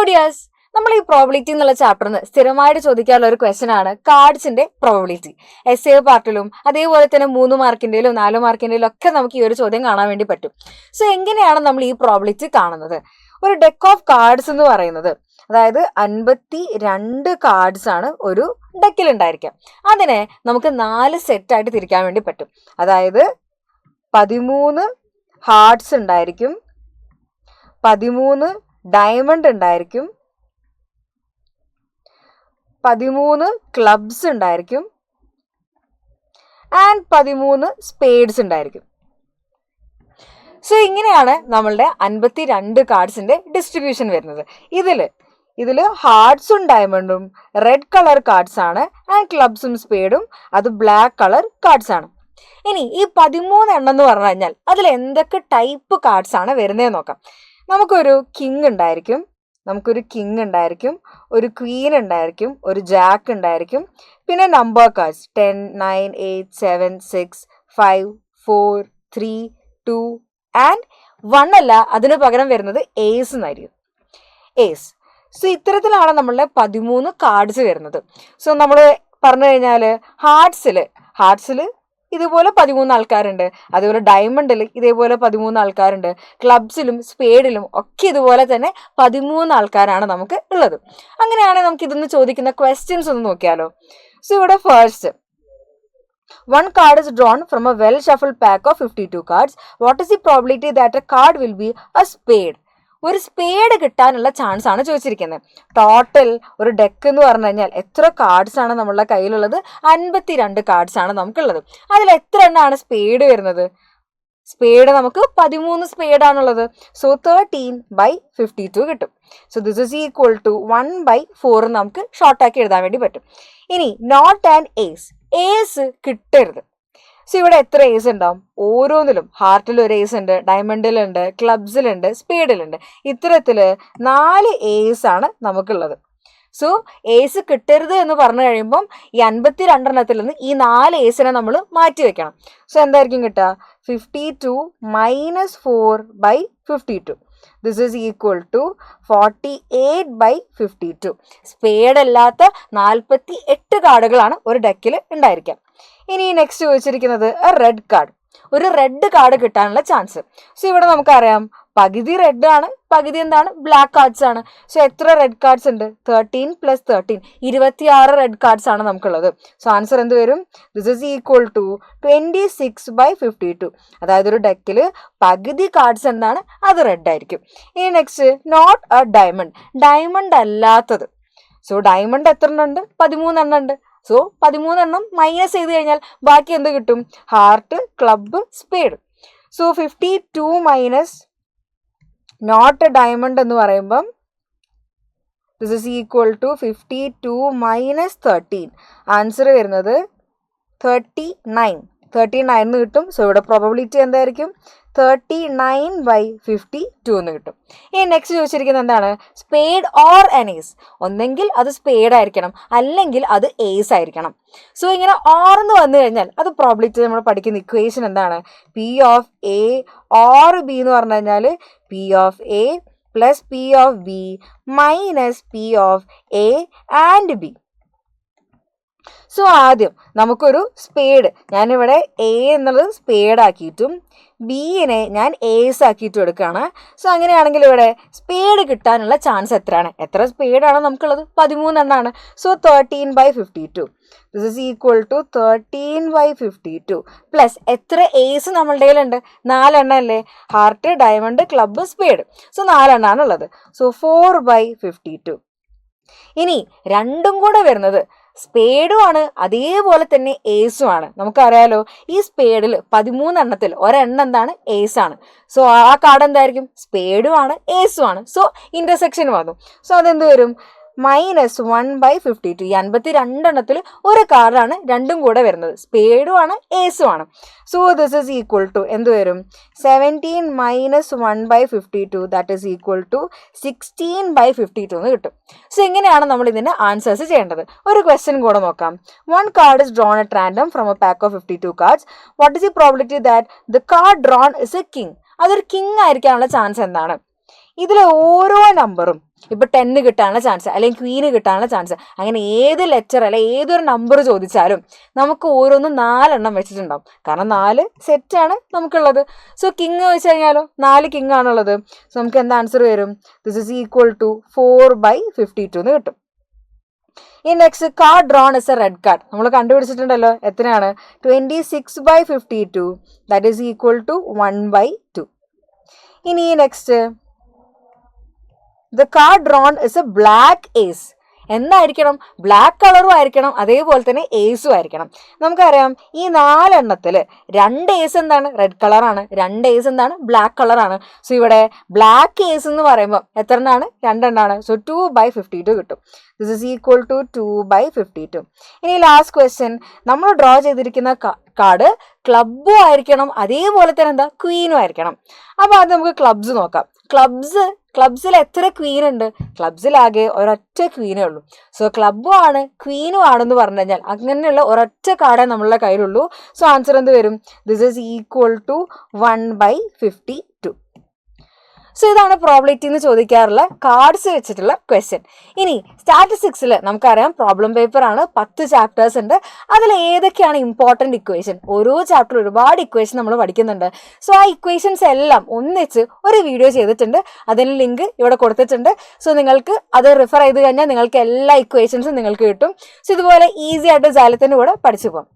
Dears, നമ്മൾ ഈ probability എന്നുള്ള ചാപ്റ്ററിന് സ്ഥിരമായിട്ട് ചോദിക്കാനുള്ള ഒരു ക്വസ്റ്റൻ ആണ് കാർഡ്സിന്റെ പ്രോബിലിറ്റി. എസ്എ പാർട്ടിലും അതേപോലെ തന്നെ 3 മാർക്കിന്റെയിലും 4 മാർക്കിന്റെയിലും ഒക്കെ നമുക്ക് ഈ ഒരു ചോദ്യം കാണാൻ വേണ്ടി പറ്റും. സോ എങ്ങനെയാണ് നമ്മൾ ഈ പ്രോബിലിറ്റി കാണുന്നത്? ഒരു ഡെക്ക് ഓഫ് കാർഡ്സ് എന്ന് പറയുന്നത്, അതായത് 52 കാർഡ്സ് ആണ് ഒരു ഡെക്കിൽ ഉണ്ടായിരിക്കാം. അതിനെ നമുക്ക് 4 സെറ്റായിട്ട് തിരിക്കാൻ വേണ്ടി പറ്റും. അതായത് 13 ഹാർട്സ് ഉണ്ടായിരിക്കും, 13 ഡയമണ്ട് ഉണ്ടായിരിക്കും, 13 ക്ലബ്സ് ഉണ്ടായിരിക്കും ആൻഡ് 13 സ്പേഡ്സ് ഉണ്ടായിരിക്കും. സോ ഇങ്ങനെയാണ് നമ്മളുടെ 52 കാർഡ്സിന്റെ ഡിസ്ട്രിബ്യൂഷൻ വരുന്നത്. ഇതില് ഹാർട്സും ഡയമണ്ടും റെഡ് കളർ കാർഡ്സ് ആണ് ആൻഡ് ക്ലബ്സും സ്പേഡും അത് ബ്ലാക്ക് കളർ കാർഡ്സ് ആണ്. ഇനി ഈ 13 എണ്ണം എന്ന് പറഞ്ഞു കഴിഞ്ഞാൽ അതിൽ എന്തൊക്കെ ടൈപ്പ് കാർഡ്സ് ആണ് വരുന്നതെന്ന് നോക്കാം. നമുക്കൊരു കിങ് ഉണ്ടായിരിക്കും, ഒരു ക്വീൻ ഉണ്ടായിരിക്കും, ഒരു ജാക്ക് ഉണ്ടായിരിക്കും, പിന്നെ നമ്പർ കാർഡ്സ് 10, 9, 8, 7, 6, 5, 4, 3, 2 ആൻഡ് 1 അല്ല, അതിന് പകരം വരുന്നത് ഏസ് എന്നായിരിക്കും. ഏസ്. സോ ഇത്തരത്തിലാണ് നമ്മളുടെ 13 കാർഡ്സ് വരുന്നത്. സോ നമ്മൾ പറഞ്ഞു കഴിഞ്ഞാൽ ഹാർട്സിൽ ഇതുപോലെ 13 ആൾക്കാരുണ്ട്, അതേപോലെ ഡയമണ്ടിൽ ഇതേപോലെ 13 ആൾക്കാരുണ്ട്, ക്ലബ്സിലും സ്പേഡിലും ഒക്കെ ഇതുപോലെ തന്നെ 13 ആൾക്കാരാണ് നമുക്ക് ഉള്ളത്. അങ്ങനെയാണെങ്കിൽ നമുക്ക് ഇതൊന്ന് ചോദിക്കുന്ന ക്വസ്റ്റ്യൻസ് ഒന്ന് നോക്കിയാലോ. സോ ഇവിടെ first, 1 card is drawn from a well shuffled pack of 52 cards. What is the probability that a card will be a spade? ഒരു സ്പേഡ് കിട്ടാനുള്ള ചാൻസ് ആണ് ചോദിച്ചിരിക്കുന്നത്. ടോട്ടൽ ഒരു ഡെക്ക് എന്ന് പറഞ്ഞു കഴിഞ്ഞാൽ എത്ര കാർഡ്സ് ആണ് നമ്മളുടെ കയ്യിലുള്ളത്? 52 കാർഡ്സ് ആണ് നമുക്കുള്ളത്. അതിൽ എത്ര എണ്ണമാണ് സ്പേഡ് വരുന്നത്? സ്പേഡ് നമുക്ക് 13 സ്പേഡ് ആണുള്ളത്. സോ 13/52 കിട്ടും. So this is equal to 1/4 നമുക്ക് ഷോർട്ടാക്കി എഴുതാൻ വേണ്ടി പറ്റും. ഇനി നോട്ട് ആൻഡ് ഏസ് കിട്ടരുത്. സോ ഇവിടെ എത്ര ഏസ് ഉണ്ടാവും? ഓരോന്നിലും ഹാർട്ടിൽ ഒരു ഏസ് ഉണ്ട്, ഡയമണ്ടിലുണ്ട്, ക്ലബ്സിലുണ്ട്, സ്പേഡിലുണ്ട്. ഇത്തരത്തില് 4 ഏസ് ആണ് നമുക്കുള്ളത്. സോ ഏസ് കിട്ടരുത് എന്ന് പറഞ്ഞു കഴിയുമ്പം ഈ 52 എണ്ണത്തിൽ നിന്ന് ഈ 4 ഏസിനെ നമ്മൾ മാറ്റി വെക്കണം. സോ എന്തായിരിക്കും കിട്ടുക? 52 - 4/52. This is equal to 48/52. Spade അല്ലാത്ത 48 കാർഡുകളാണ് ഒരു ഡെക്കിൽ ഉണ്ടായിരിക്കാം. ഇനി നെക്സ്റ്റ് ചോദിച്ചിരിക്കുന്നത് റെഡ് കാർഡ്. ഒരു റെഡ് കാർഡ് കിട്ടാനുള്ള ചാൻസ്. സോ ഇവിടെ നമുക്കറിയാം പകുതി റെഡ് ആണ്, പകുതി എന്താണ്? ബ്ലാക്ക് കാർഡ്സ് ആണ്. സോ എത്ര റെഡ് കാർഡ്സ് ഉണ്ട്? 13 + 13 26 റെഡ് കാർഡ്സ് ആണ് നമുക്കുള്ളത്. സോ ആൻസർ എന്ത് വരും? This is equal to 26/52. അതായത് ഒരു ഡെക്കിൽ പകുതി കാർഡ്സ് എന്താണ്? അത് റെഡ് ആയിരിക്കും. ഇനി നെക്സ്റ്റ് നോട്ട് എ ഡയമണ്ട് അല്ലാത്തത്. സോ ഡയമണ്ട് എത്ര എണ്ണം ഉണ്ട്? 13 എണ്ണം ഉണ്ട്. സോ 13 എണ്ണം മൈനസ് ചെയ്ത് കഴിഞ്ഞാൽ ബാക്കി എന്ത് കിട്ടും? Heart, club, spade. So 52 - not a diamond എന്ന് പറയുമ്പം this is equal to 52 - 13. Answer വരുന്നത് 39 എന്ന് കിട്ടും. സോ ഇവിടെ പ്രോബബിലിറ്റി എന്തായിരിക്കും? 39/52 എന്ന് കിട്ടും. ഇനി നെക്സ്റ്റ് ചോദിച്ചിരിക്കുന്നത് എന്താണ്? Spade or an ace. ഒന്നെങ്കിൽ അത് സ്പേഡ് ആയിരിക്കണം, അല്ലെങ്കിൽ അത് ഏസ് ആയിരിക്കണം. സോ ഇങ്ങനെ ഓർ എന്ന് വന്നു കഴിഞ്ഞാൽ അത് പ്രോബബിലിറ്റി നമ്മൾ പഠിക്കുന്ന ഇക്വേഷൻ എന്താണ്? P of A or B എന്ന് പറഞ്ഞു കഴിഞ്ഞാൽ P of A + P of B - P of A and B. So ആദ്യം നമുക്കൊരു സ്പേഡ്, ഞാനിവിടെ A എന്നുള്ളത് സ്പേഡ് ആക്കിയിട്ടും ബിനെ ഞാൻ ഏസ് ആക്കിയിട്ടും എടുക്കുകയാണ്. സോ അങ്ങനെയാണെങ്കിൽ ഇവിടെ സ്പേഡ് കിട്ടാനുള്ള ചാൻസ് എത്രയാണ്? എത്ര സ്പേഡാണ് നമുക്കുള്ളത്? 13 എണ്ണമാണ്. So 13/52. This is equal to 13/52 plus എത്ര ഏസ് നമ്മളുടെ കയ്യിലുണ്ട്? 4 എണ്ണം അല്ലേ? Heart, diamond, club, spade. So 4 എണ്ണമാണ് ഉള്ളത്. സോ 4/52. ഇനി രണ്ടും കൂടെ വരുന്നത് സ്പേഡും ആണ്, അതേപോലെ തന്നെ ഏസും ആണ്. നമുക്കറിയാലോ ഈ സ്പേഡിൽ 13 എണ്ണത്തിൽ ഒരെണ്ണം എന്താണ്? ഏസ് ആണ്. സോ ആ കാർഡ് എന്തായിരിക്കും? സ്പേഡും ആണ്, ഏസും ആണ്. സോ ഇന്റർസെക്ഷൻ വന്നു. സോ അതെന്ത് വരും? -1/52. ഈ 52 എണ്ണത്തിൽ ഒരു കാർഡാണ് രണ്ടും കൂടെ വരുന്നത്, സ്പേഡും ആണ്, ഏസും ആണ്. So this is equal to എന്ത് വരും? 17 - 1/52 ദാറ്റ് ഈസ് ഈക്വൽ ടു 16/52 എന്ന് കിട്ടും. സോ ഇങ്ങനെയാണ് നമ്മൾ ഇതിന്റെ ആൻസേഴ്സ് ചെയ്യേണ്ടത്. ഒരു ക്വസ്റ്റ്യൻ കൂടെ നോക്കാം. 1 card is drawn at random from a pack of 52 cards. What is the probability that the card drawn is a king? അതൊരു കിങ് ആയിരിക്കാനുള്ള ചാൻസ് എന്താണ്? ഇതിലെ ഓരോ നമ്പറും ഇപ്പൊ 10 കിട്ടാനുള്ള ചാൻസ്, അല്ലെങ്കിൽ ക്വീന് കിട്ടാനുള്ള ചാൻസ്, അങ്ങനെ ഏത് ലെറ്റർ അല്ലെ ഏതൊരു നമ്പർ ചോദിച്ചാലും നമുക്ക് ഓരോന്നും 4 എണ്ണം വെച്ചിട്ടുണ്ടാവും. കാരണം 4 സെറ്റാണ് നമുക്കുള്ളത്. സോ കിങ് വെച്ച് കഴിഞ്ഞാലോ 4 കിങ് ആണുള്ളത്. സോ നമുക്ക് എന്താ ആൻസർ വരും? ദിസ് ഇസ് ഈക്വൽ ടു 4/52 എന്ന് കിട്ടും. ഈ next card drawn is A red card. നമ്മൾ കണ്ടുപിടിച്ചിട്ടുണ്ടല്ലോ എത്രയാണ്? 26/52, ദാറ്റ് ഈസ് ഈക്വൽ ടു 1/2. ഇനി next the card drawn is a black ace. എന്തായിരിക്കണം? ബ്ലാക്ക് കളറും ആയിരിക്കണം, അതേപോലെ തന്നെ ഏസും ആയിരിക്കണം. നമുക്കറിയാം ഈ 4 എണ്ണത്തിൽ 2 ഏസ് എന്താണ്? റെഡ് കളറാണ്. 2 ഏസ് എന്താണ്? ബ്ലാക്ക് കളറാണ്. സോ ഇവിടെ ബ്ലാക്ക് ഏസ് എന്ന് പറയുമ്പോൾ എത്ര എണ്ണാണ്? 2 എണ്ണാണ്. സോ 2/52 കിട്ടും. This is equal to 2/52. ഇനി ലാസ്റ്റ് ക്വസ്റ്റ്യൻ, നമ്മൾ ഡ്രോ ചെയ്തിരിക്കുന്ന കാർഡ് ക്ലബും ആയിരിക്കണം, അതേപോലെ തന്നെ എന്താ ക്വീനും ആയിരിക്കണം. അപ്പോൾ അത് നമുക്ക് ക്ലബ്സ് നോക്കാം. ക്ലബ്സിൽ എത്ര ക്വീൻ ഉണ്ട്? ക്ലബ്സിലാകെ ഒരൊറ്റ ക്വീനേ ഉള്ളൂ. സോ ക്ലബും ആണ് ക്വീനും ആണെന്ന് പറഞ്ഞു കഴിഞ്ഞാൽ അങ്ങനെയുള്ള ഒരൊറ്റ കാർഡേ നമ്മളുടെ കയ്യിലുള്ളൂ. സോ ആൻസർ എന്ത് വരും? This is equal to 1/52. So ഇതാണ് പ്രോബിലിറ്റി എന്ന് ചോദിക്കാറുള്ള കാർഡ്സ് വെച്ചിട്ടുള്ള ക്വസ്റ്റ്യൻ. ഇനി സ്റ്റാറ്റിസ്റ്റിക്സിൽ നമുക്കറിയാം പ്രോബ്ലം പേപ്പർ ആണ്, 10 ചാപ്റ്റേഴ്സ് ഉണ്ട്. അതിൽ ഏതൊക്കെയാണ് ഇമ്പോർട്ടൻറ്റ് ഇക്വേഷൻ? ഓരോ ചാപ്റ്റർ ഒരുപാട് ഇക്വേഷൻ നമ്മൾ പഠിക്കുന്നുണ്ട്. സോ ആ ഇക്വേഷൻസ് എല്ലാം ഒന്നിച്ച് ഒരു വീഡിയോ ചെയ്തിട്ടുണ്ട്. അതിന് ലിങ്ക് ഇവിടെ കൊടുത്തിട്ടുണ്ട്. സോ നിങ്ങൾക്ക് അത് റിഫർ ചെയ്ത് കഴിഞ്ഞാൽ നിങ്ങൾക്ക് എല്ലാ ഇക്വേഷൻസും നിങ്ങൾക്ക് കിട്ടും. സോ ഇതുപോലെ ഈസി ആയിട്ട് ജാലത്തിൻ്റെ കൂടെ പഠിച്ചു പോകാം.